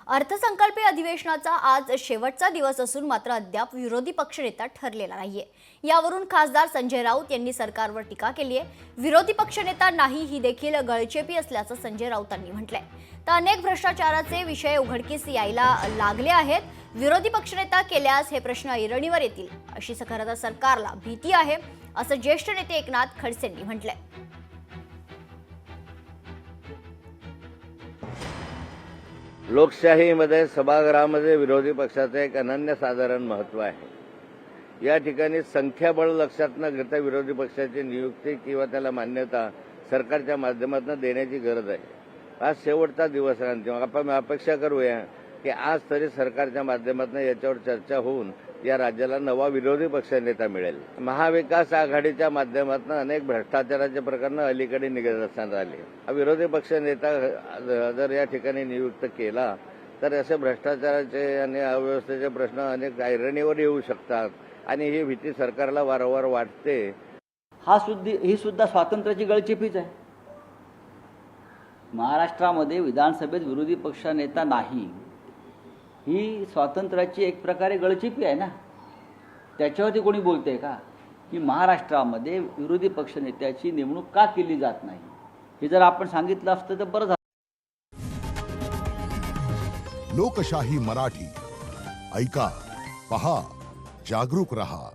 अर्थसंकल्पीय अधिवेशनाचा आज शेवटचा दिवस असून मात्र अद्याप विरोधी पक्षनेता ठरलेला नाहीये। यावरून खासदार संजय राऊत यांनी सरकारवर टीका केली आहे। विरोधी पक्षनेता नाही ही देखील गळचेपी असल्याचं संजय राऊतांनी म्हटलंय। तर अनेक भ्रष्टाचाराचे विषय उघडकीस यायला लागले आहेत। विरोधी पक्षनेता केल्यास हे प्रश्न ऐरणीवर येतील अशी खरं तर सरकारला भीती आहे असं ज्येष्ठ नेते एकनाथ खडसेंनी म्हटलंय। लोकशाहीमध्ये सभागृहामध्ये विरोधी पक्षाचं एक अनन्यसाधारण महत्त्व आहे। या ठिकाणी संख्याबळ लक्षात न घेता विरोधी पक्षाची नियुक्ती किंवा त्याला मान्यता सरकारच्या माध्यमातून देण्याची गरज आहे। आज शेवटचा दिवस आहे अंतिम। आपण अपेक्षा करूया की आज तरी सरकारच्या माध्यमातून याच्यावर चर्चा होऊन या राज्याला नवा विरोधी पक्षनेता मिळेल। महाविकास आघाडीच्या माध्यमातून अनेक भ्रष्टाचाराचे प्रकरण अलीकडे निदर्शनास आले। विरोधी पक्षनेता जर या ठिकाणी नियुक्त केला तर असे भ्रष्टाचाराचे आणि अव्यवस्थेचे प्रश्न अनेक ऐरणीवर येऊ शकतात आणि ही भीती सरकारला वारंवार वाटते। ही सुद्धा स्वातंत्र्याची गळचेपीच आहे। महाराष्ट्रामध्ये विधानसभेत विरोधी पक्षनेता नाही ही स्वातंत्र्याची एक प्रकारे गळचेपी आहे ना। त्याच्यावरती कोणी बोलते का की महाराष्ट्रामध्ये विरोधी पक्षनेत्याची नेमणूक का केली जात नाही? हे जर आपण सांगितलं असतं तर बरं झालं। लोकशाही मराठी ऐका, पहा, जागरूक रहा।